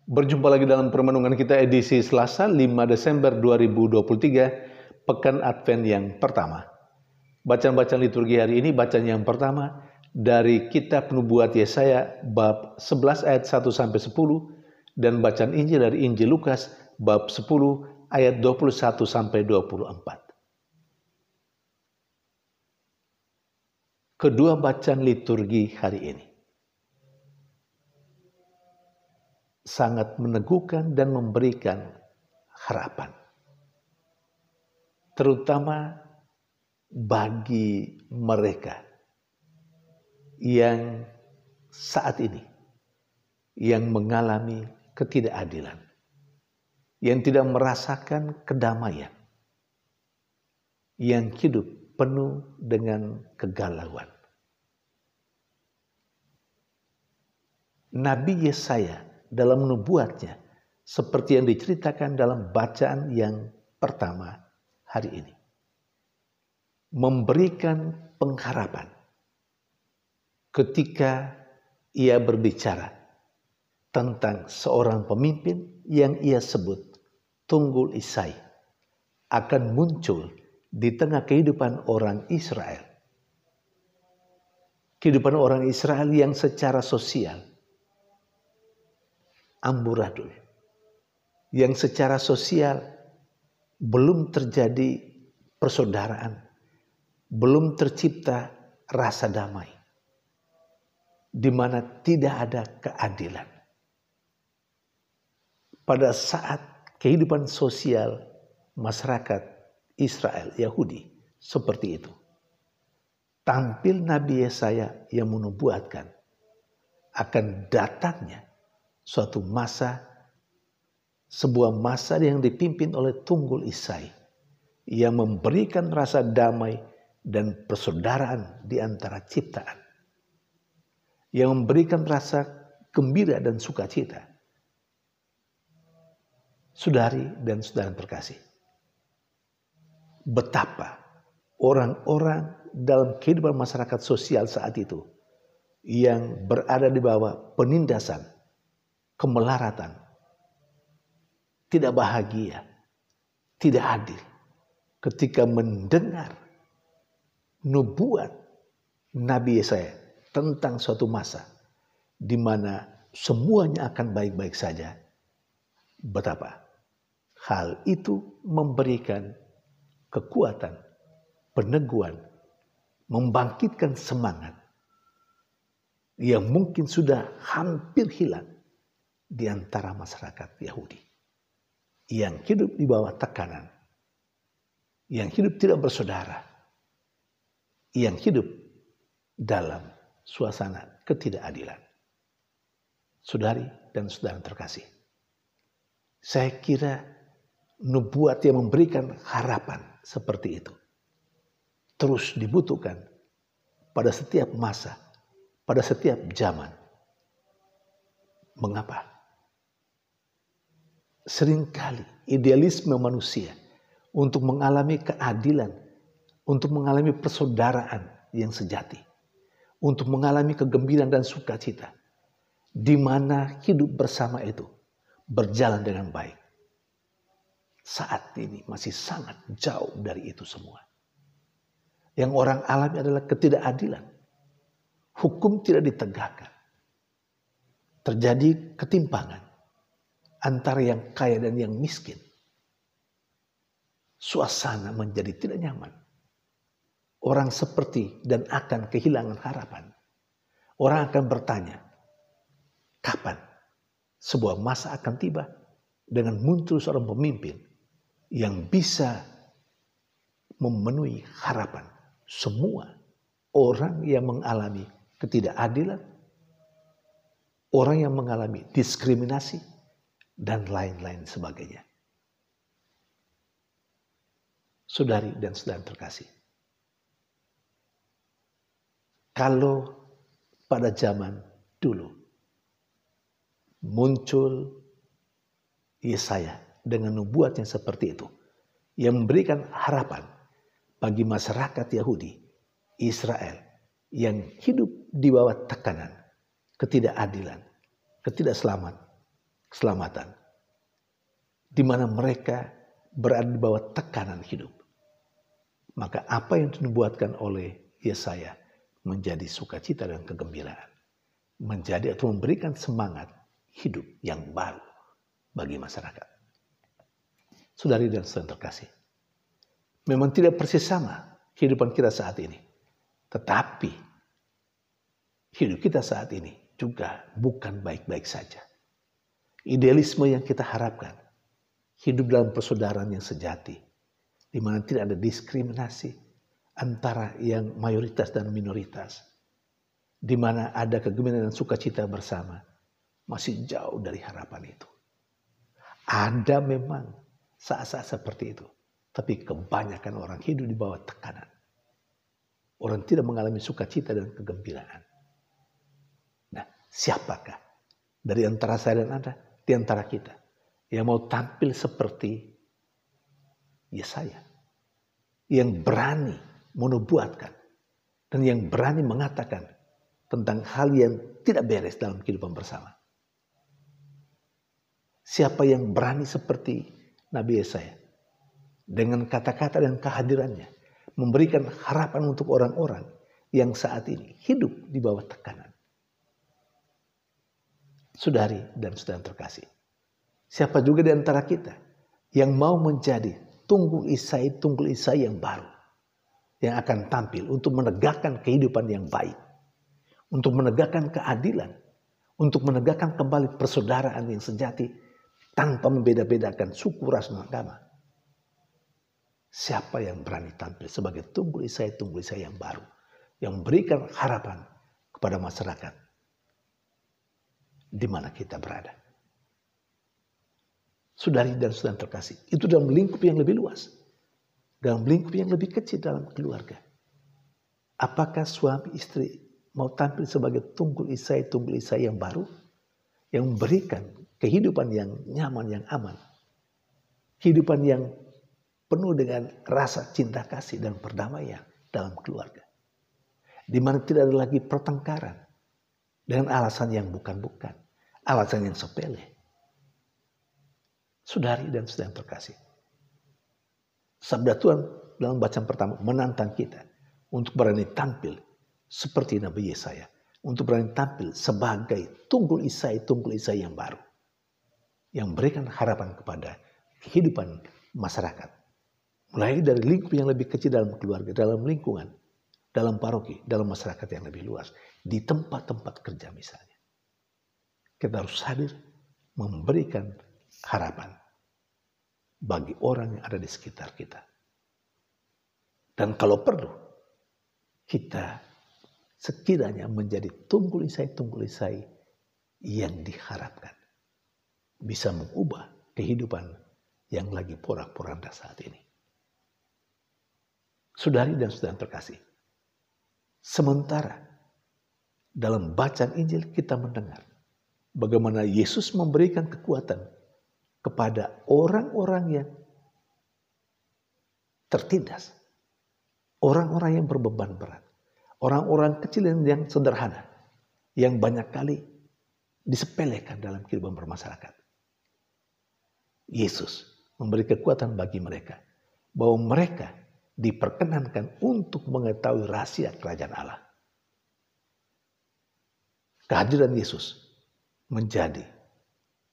Berjumpa lagi dalam permenungan kita edisi Selasa 5 Desember 2023, Pekan Advent yang pertama. Bacaan-bacaan liturgi hari ini, bacaan yang pertama dari Kitab Nubuat Yesaya bab 11 ayat 1-10 dan bacaan Injil dari Injil Lukas bab 10 ayat 21-24. Kedua bacaan liturgi hari ini sangat meneguhkan dan memberikan harapan, terutama bagi mereka yang saat ini yang mengalami ketidakadilan, yang tidak merasakan kedamaian, yang hidup penuh dengan kegalauan. Nabi Yesaya dalam nubuatnya seperti yang diceritakan dalam bacaan yang pertama hari ini, memberikan pengharapan ketika ia berbicara tentang seorang pemimpin yang ia sebut Tunggul Isai akan muncul di tengah kehidupan orang Israel. Kehidupan orang Israel yang secara sosial amburadul, yang secara sosial belum terjadi persaudaraan, belum tercipta rasa damai, di mana tidak ada keadilan. Pada saat kehidupan sosial masyarakat Israel Yahudi seperti itu, tampil Nabi Yesaya yang menubuatkan akan datangnya suatu masa, sebuah masa yang dipimpin oleh Tunggul Isai yang memberikan rasa damai dan persaudaraan di antara ciptaan, yang memberikan rasa gembira dan sukacita. Saudari dan saudara terkasih, betapa orang-orang dalam kehidupan masyarakat sosial saat itu yang berada di bawah penindasan, kemelaratan, tidak bahagia, tidak adil ketika mendengar nubuat Nabi Yesaya tentang suatu masa di mana semuanya akan baik-baik saja. Betapa hal itu memberikan kekuatan, peneguhan, membangkitkan semangat yang mungkin sudah hampir hilang di antara masyarakat Yahudi yang hidup di bawah tekanan, yang hidup tidak bersaudara, yang hidup dalam suasana ketidakadilan. Saudari dan saudara terkasih, saya kira nubuat yang memberikan harapan seperti itu terus dibutuhkan pada setiap masa, pada setiap zaman. Mengapa? Seringkali idealisme manusia untuk mengalami keadilan, untuk mengalami persaudaraan yang sejati, untuk mengalami kegembiraan dan sukacita, di mana hidup bersama itu berjalan dengan baik, saat ini masih sangat jauh dari itu semua. Yang orang alami adalah ketidakadilan, hukum tidak ditegakkan, terjadi ketimpangan antara yang kaya dan yang miskin. Suasana menjadi tidak nyaman. Orang seperti dan akan kehilangan harapan. Orang akan bertanya, kapan sebuah masa akan tiba dengan muncul seorang pemimpin yang bisa memenuhi harapan semua orang yang mengalami ketidakadilan, orang yang mengalami diskriminasi, dan lain-lain sebagainya. Saudari dan saudara terkasih, kalau pada zaman dulu muncul Yesaya dengan nubuat yang seperti itu, yang memberikan harapan bagi masyarakat Yahudi, Israel, yang hidup di bawah tekanan, ketidakadilan, ketidakselamatan, keselamatan, di mana mereka berada di bawah tekanan hidup. Maka apa yang dinubuatkan oleh Yesaya menjadi sukacita dan kegembiraan, menjadi atau memberikan semangat hidup yang baru bagi masyarakat. Saudari dan saudara terkasih, memang tidak persis sama kehidupan kita saat ini, tetapi hidup kita saat ini juga bukan baik-baik saja. Idealisme yang kita harapkan, hidup dalam persaudaraan yang sejati, di mana tidak ada diskriminasi antara yang mayoritas dan minoritas, di mana ada kegembiraan dan sukacita bersama, masih jauh dari harapan itu. Ada memang saat-saat seperti itu, tapi kebanyakan orang hidup di bawah tekanan. Orang tidak mengalami sukacita dan kegembiraan. Nah, siapakah dari antara saya dan Anda, di antara kita, yang mau tampil seperti Yesaya, yang berani menubuatkan dan yang berani mengatakan tentang hal yang tidak beres dalam kehidupan bersama? Siapa yang berani seperti Nabi Yesaya dengan kata-kata dan kehadirannya memberikan harapan untuk orang-orang yang saat ini hidup di bawah tekanan? Saudari dan saudara terkasih, siapa juga di antara kita yang mau menjadi tunggul Isai yang baru, yang akan tampil untuk menegakkan kehidupan yang baik, untuk menegakkan keadilan, untuk menegakkan kembali persaudaraan yang sejati tanpa membeda-bedakan suku, ras, dan agama? Siapa yang berani tampil sebagai tunggul Isai yang baru, yang memberikan harapan kepada masyarakat di mana kita berada? Saudari dan saudara terkasih, itu dalam lingkup yang lebih luas, dalam lingkup yang lebih kecil dalam keluarga. Apakah suami istri mau tampil sebagai tunggul Isai yang baru, yang memberikan kehidupan yang nyaman, yang aman, kehidupan yang penuh dengan rasa cinta kasih dan perdamaian dalam keluarga, di mana tidak ada lagi pertengkaran dengan alasan yang bukan-bukan, alasan yang sepele? Saudari dan saudara terkasih, sabda Tuhan dalam bacaan pertama menantang kita untuk berani tampil seperti Nabi Yesaya, untuk berani tampil sebagai tunggul Isai yang baru, yang memberikan harapan kepada kehidupan masyarakat, mulai dari lingkup yang lebih kecil dalam keluarga, dalam lingkungan, dalam paroki, dalam masyarakat yang lebih luas, di tempat-tempat kerja misalnya. Kita harus hadir memberikan harapan bagi orang yang ada di sekitar kita. Dan kalau perlu, kita sekiranya menjadi tunggul Isai yang diharapkan bisa mengubah kehidupan yang lagi porak-poranda saat ini. Saudari dan saudara terkasih, sementara dalam bacaan Injil kita mendengar bagaimana Yesus memberikan kekuatan kepada orang-orang yang tertindas, orang-orang yang berbeban berat, orang-orang kecil yang sederhana, yang banyak kali disepelekan dalam kehidupan bermasyarakat. Yesus memberi kekuatan bagi mereka, bahwa mereka diperkenankan untuk mengetahui rahasia kerajaan Allah. Kehadiran Yesus menjadi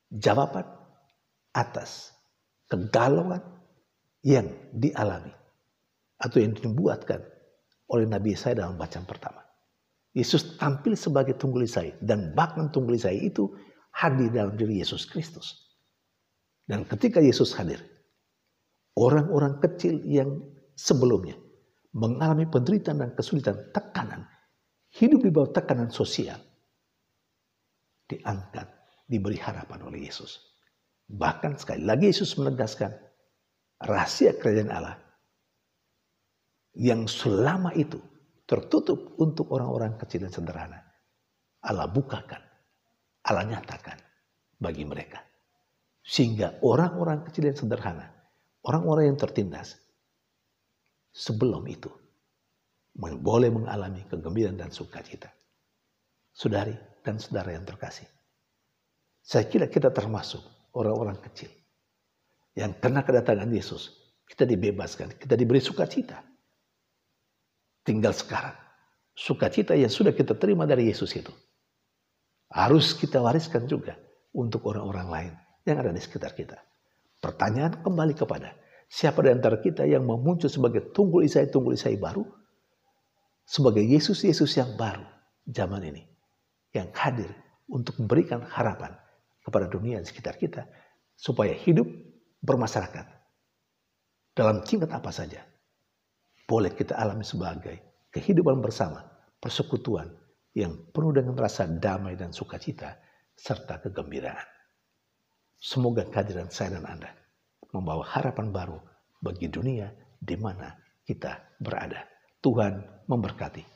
jawaban atas kegalauan yang dialami atau yang dibuatkan oleh Nabi Yesaya dalam bacaan pertama. Yesus tampil sebagai tunggul Isai, dan bahkan tunggul Isai itu hadir dalam diri Yesus Kristus. Dan ketika Yesus hadir, orang-orang kecil yang sebelumnya mengalami penderitaan dan kesulitan, tekanan, hidup di bawah tekanan sosial, diangkat, diberi harapan oleh Yesus. Bahkan sekali lagi Yesus menegaskan rahasia kerajaan Allah yang selama itu tertutup untuk orang-orang kecil dan sederhana. Allah bukakan, Allah nyatakan bagi mereka. Sehingga orang-orang kecil dan sederhana, orang-orang yang tertindas, sebelum itu boleh mengalami kegembiraan dan sukacita. Saudari dan saudara yang terkasih, Saya kira kita termasuk orang-orang kecil yang karena kedatangan Yesus, kita dibebaskan, kita diberi sukacita. Tinggal sekarang, sukacita yang sudah kita terima dari Yesus itu harus kita wariskan juga untuk orang-orang lain yang ada di sekitar kita. Pertanyaan kembali kepada siapa di antara kita yang mau muncul sebagai tunggul Isai baru, sebagai Yesus-Yesus yang baru zaman ini, yang hadir untuk memberikan harapan kepada dunia di sekitar kita, supaya hidup bermasyarakat dalam tingkat apa saja boleh kita alami sebagai kehidupan bersama, persekutuan yang penuh dengan rasa damai dan sukacita serta kegembiraan. Semoga kehadiran saya dan Anda membawa harapan baru bagi dunia di mana kita berada. Tuhan memberkati.